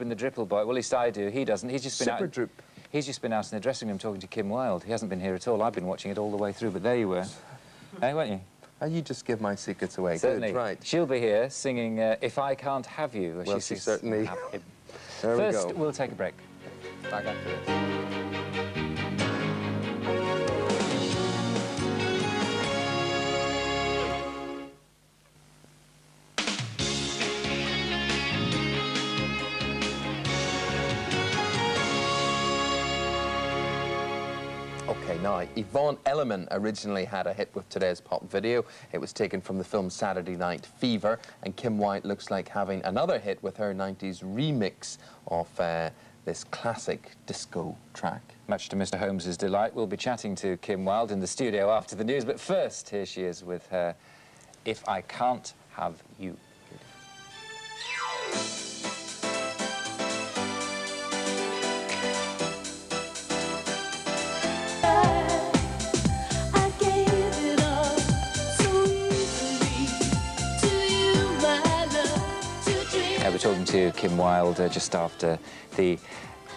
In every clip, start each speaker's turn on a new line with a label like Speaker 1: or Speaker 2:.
Speaker 1: and the Dripple Boy. Well, at least I do. He doesn't. He's just been
Speaker 2: Super
Speaker 1: out.
Speaker 2: Droop.
Speaker 1: He's just been out in the dressing room talking to Kim Wilde. He hasn't been here at all. I've been watching it all the way through, but there you were. Hey, weren't you?
Speaker 2: You just give my secrets away.
Speaker 1: Certainly.
Speaker 2: Good, right.
Speaker 1: She'll be here singing If I Can't Have You.
Speaker 2: Well, she certainly... There
Speaker 1: First,
Speaker 2: we go.
Speaker 1: we'll take a break.
Speaker 2: Back after this. Okay, now, Yvonne Elliman originally had a hit with today's pop video. It was taken from the film Saturday Night Fever, and Kim Wilde looks like having another hit with her 90s remix of this classic disco track.
Speaker 1: Much to Mr. Holmes's delight, we'll be chatting to Kim Wilde in the studio after the news, but first, here she is with her If I Can't Have You. We're talking to Kim Wilde just after the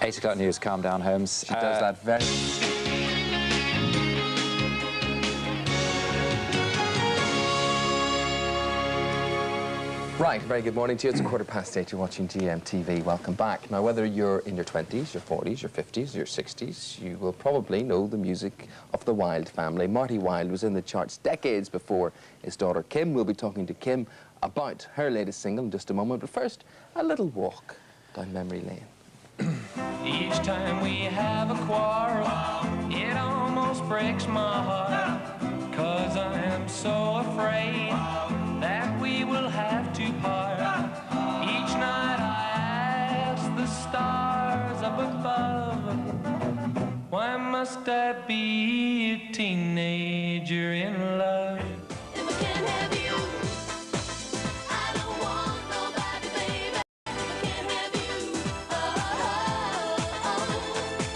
Speaker 1: 8 o'clock news. Calm down, Holmes.
Speaker 2: She does that very... Right, very good morning to you. It's 8:15. You're watching GMTV. Welcome back. Now, whether you're in your 20s, your 40s, your 50s, your 60s, you will probably know the music of the Wilde family. Marty Wilde was in the charts decades before his daughter Kim. We'll be talking to Kim about her latest single in just a moment. But first, a little walk down memory lane.
Speaker 3: Each time we have a quarrel, it almost breaks my heart, 'cause I am so afraid that we will have to part. Each night I ask the stars up above, why must I be a teenager in love?
Speaker 4: If I can't have you, I don't want nobody, baby. If I can't have you,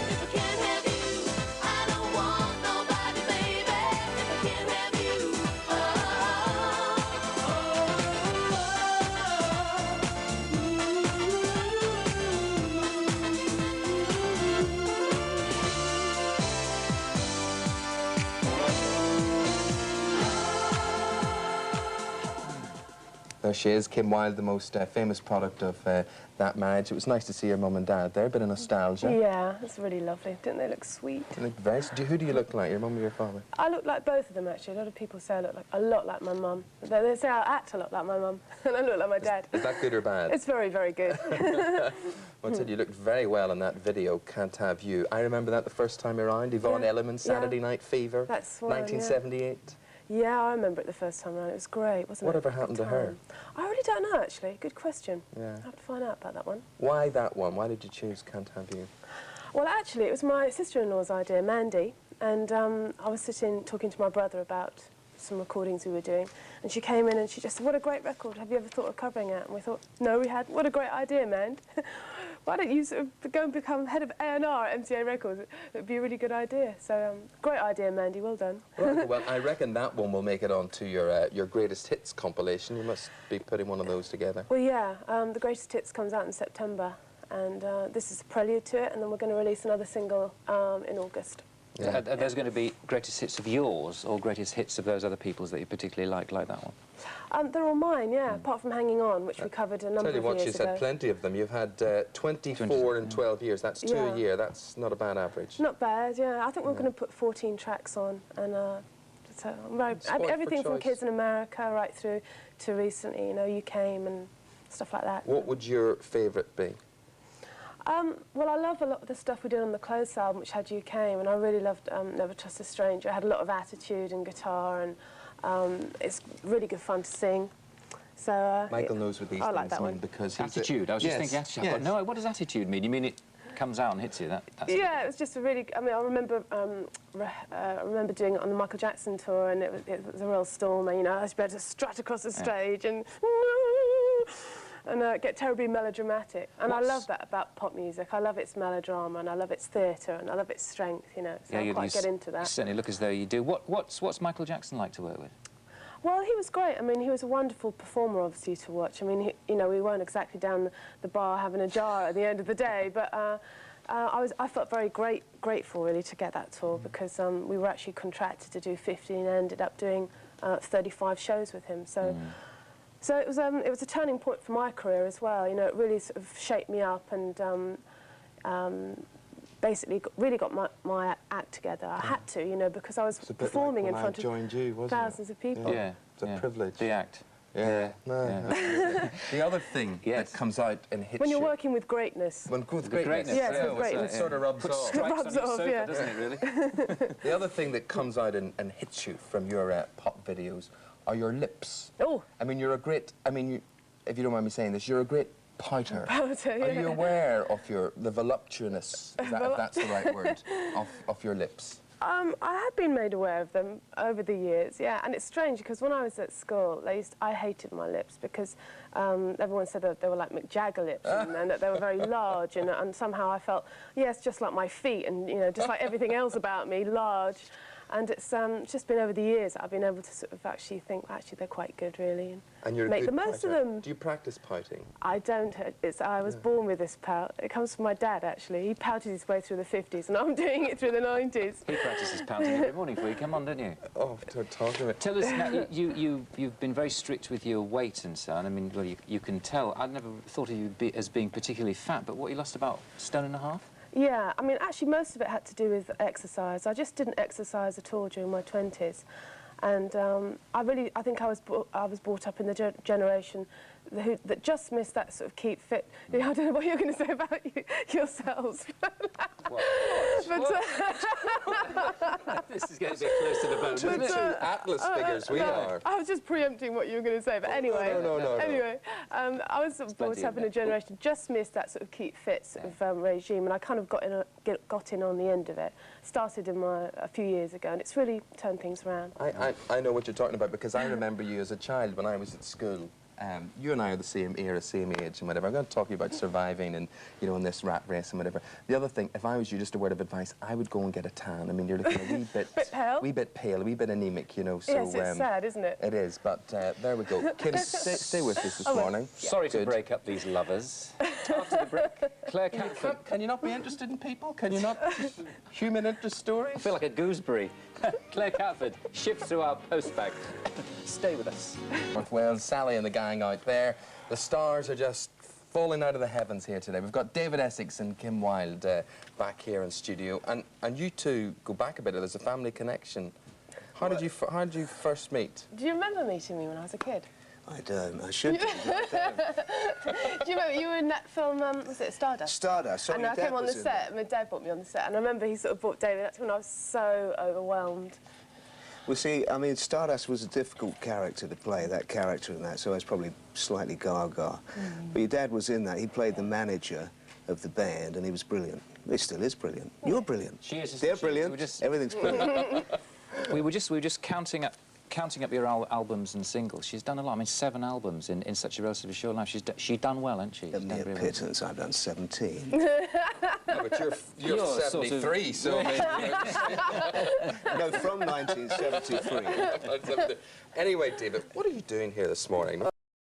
Speaker 4: if I can't have you, I don't want nobody, baby. If I can't have you,
Speaker 2: There she is, Kim Wilde, the most famous product of that marriage. It was nice to see her mum and dad there, a bit of nostalgia.
Speaker 5: Yeah, it's really lovely. Didn't they look sweet?
Speaker 2: They look very... Who do you look like, your mum or your father?
Speaker 5: I look like both of them, actually. A lot of people say I look like, a lot like my mum. They say I act a lot like my mum, and I look like my dad.
Speaker 2: Is that good or bad?
Speaker 5: It's very, very good.
Speaker 2: Well, I said you looked very well in that video, Can't Have You. I remember that the first time around. Yvonne Elliman, Saturday Night Fever,
Speaker 5: That's one,
Speaker 2: 1978.
Speaker 5: Yeah, I remember it the first time around. It was great, wasn't it?
Speaker 2: Whatever happened to her?
Speaker 5: I really don't know, actually. Good question.
Speaker 2: Yeah.
Speaker 5: I have to find out about that one.
Speaker 2: Why that one? Why did you choose Can't Have You?
Speaker 5: Well, actually, it was my sister-in-law's idea, Mandy, and I was sitting talking to my brother about some recordings we were doing, and she came in and she just said, what a great record, have you ever thought of covering it? And we thought, no, we hadn't. What a great idea, Mand. Why don't you sort of go and become head of A&R at MCA Records? It would be a really good idea. So, great idea, Mandy, well done.
Speaker 2: Right, well, I reckon that one will make it onto your greatest hits compilation. You must be putting one of those together.
Speaker 5: Well, yeah, the greatest hits comes out in September, and this is a prelude to it, and then we're going to release another single in August.
Speaker 1: Yeah. Are those going to be greatest hits of yours or greatest hits of those other people's that you particularly like that one?
Speaker 5: They're all mine, yeah, apart from Hanging On, which we covered a number of years ago.
Speaker 2: Tell you what, she's had plenty of them. You've had 24 in 12 years. That's 2 a year. That's not a bad average.
Speaker 5: Not bad, yeah. I think we're going to put 14 tracks on, and so everything from Kids in America right through to recently, you know, You Came and stuff like that.
Speaker 2: What would your favourite be?
Speaker 5: Well, I love a lot of the stuff we did on the Close album, which had You Came, and I really loved Never Trust a Stranger. It had a lot of attitude and guitar, and it's really good fun to sing. So
Speaker 2: Michael knows what these things mean because he's
Speaker 1: attitude. I was just thinking attitude.
Speaker 2: Yes.
Speaker 1: No, what does attitude mean? You mean it comes out and hits you? That's
Speaker 5: yeah, it was just a really. I mean, I remember doing it on the Michael Jackson tour, and it was a real storm. And you know, I was able to strut across the stage and get terribly melodramatic. And I love that about pop music. I love its melodrama, and I love its theatre, and I love its strength, you know, so I quite get into that.
Speaker 1: You certainly look as though you do. What's Michael Jackson like to work with?
Speaker 5: Well, he was great. I mean, he was a wonderful performer, obviously, to watch. I mean, you know, we weren't exactly down the bar having a jar at the end of the day, but I felt very grateful, really, to get that tour, because we were actually contracted to do 50 and ended up doing 35 shows with him. So, so it was a turning point for my career as well. You know, it really sort of shaped me up and basically really got my act together. I had to, you know, because I was performing in front of thousands of people.
Speaker 1: Yeah,
Speaker 2: it's a privilege.
Speaker 1: The act.
Speaker 2: Yeah. The other thing that comes out and hits
Speaker 5: when you're
Speaker 2: you.
Speaker 5: working with greatness.
Speaker 2: With greatness.
Speaker 5: Yes, with greatness.
Speaker 2: It sort of rubs off.
Speaker 5: Rubs off, yeah.
Speaker 1: Doesn't it, really?
Speaker 2: The other thing that comes out and hits you from your pop videos are your lips.
Speaker 5: Oh.
Speaker 2: I mean, you're a great, if you don't mind me saying this, you're a great pouter.
Speaker 5: Pouter, yeah.
Speaker 2: Are you aware of the voluptuousness, if that's the right word, of your lips?
Speaker 5: I had been made aware of them over the years, yeah, and it's strange because when I was at school, I hated my lips because everyone said that they were like Mick Jagger lips and that they were very large, and somehow I felt, yes, just like my feet and, you know, just like everything else about me, large. And it's just been over the years that I've been able to sort of actually think, actually, they're quite good, really,
Speaker 2: and you're
Speaker 5: make
Speaker 2: a good
Speaker 5: the most
Speaker 2: pouter.
Speaker 5: of them.
Speaker 2: Do you practice pouting?
Speaker 5: I don't. I was born with this pout. It comes from my dad, actually. He pouted his way through the 50s, and I'm doing it through the 90s.
Speaker 1: He practices pouting every morning for you. Come on, don't you?
Speaker 2: Oh, don't talk to me.
Speaker 1: Tell us, now, you've been very strict with your weight and so on. I mean, well, you can tell. I'd never thought of you as being particularly fat, but what, you lost about 1.5 stone?
Speaker 5: Yeah, I mean, actually, most of it had to do with exercise. I just didn't exercise at all during my 20s. And I think I was brought up in the generation that just missed that sort of keep fit. I don't know what you're going to say about yourselves.
Speaker 1: This is going to be close to the bone, isn't it?
Speaker 2: Two Atlas figures we are.
Speaker 5: I was just preempting what you were going to say, but anyway.
Speaker 2: No.
Speaker 5: Anyway, I was sort of brought up in a generation just missed that sort of keep fit sort of regime, and I kind of got in on the end of it. Started a few years ago, and it's really turned things around.
Speaker 2: I know what you're talking about because I remember you as a child when I was at school. You and I are the same era, same age and whatever. I'm going to talk to you about surviving and, you know, in this rat race and whatever. The other thing, if I was you, just a word of advice, I would go and get a tan. I mean, you're looking a wee bit...
Speaker 5: pale?
Speaker 2: Wee bit pale, a wee bit anemic, you know, so...
Speaker 5: Yes, it's sad, isn't it?
Speaker 2: It is, but there we go. Kim, stay with us this morning.
Speaker 1: Sorry to break up these lovers. After the break, Claire Catford.
Speaker 2: Can you not be interested in people? Can you not? Human interest stories?
Speaker 1: I feel like a gooseberry. Claire Catford ships through our postbag. Stay with us.
Speaker 2: North Wales, Sally and the gang out there. The stars are just falling out of the heavens here today. We've got David Essex and Kim Wilde back here in studio, and you two go back a bit. There's a family connection. How did you first meet?
Speaker 5: Do you remember meeting me when I was a kid?
Speaker 6: I don't. I should.
Speaker 5: Do you remember you were in that film? Was it Stardust?
Speaker 6: Stardust.
Speaker 5: And I came on the set. My dad brought me on the set, and I remember he sort of brought David. That's when I was so overwhelmed.
Speaker 6: Well, see, I mean, Stardust was a difficult character to play, that character in that, so I was probably slightly gaga. But your dad was in that. He played the manager of the band, and he was brilliant. He still is brilliant. You're brilliant.
Speaker 1: She is.
Speaker 6: They're brilliant. Everything's brilliant.
Speaker 1: We were just counting up your albums and singles. She's done a lot. I mean, 7 albums in such a relatively short life. She's done well, hasn't she?
Speaker 6: A mere pittance. I've done 17.
Speaker 2: No, but you're 73, so...
Speaker 6: No, from 1973.
Speaker 2: Anyway, David, what are you doing here this morning?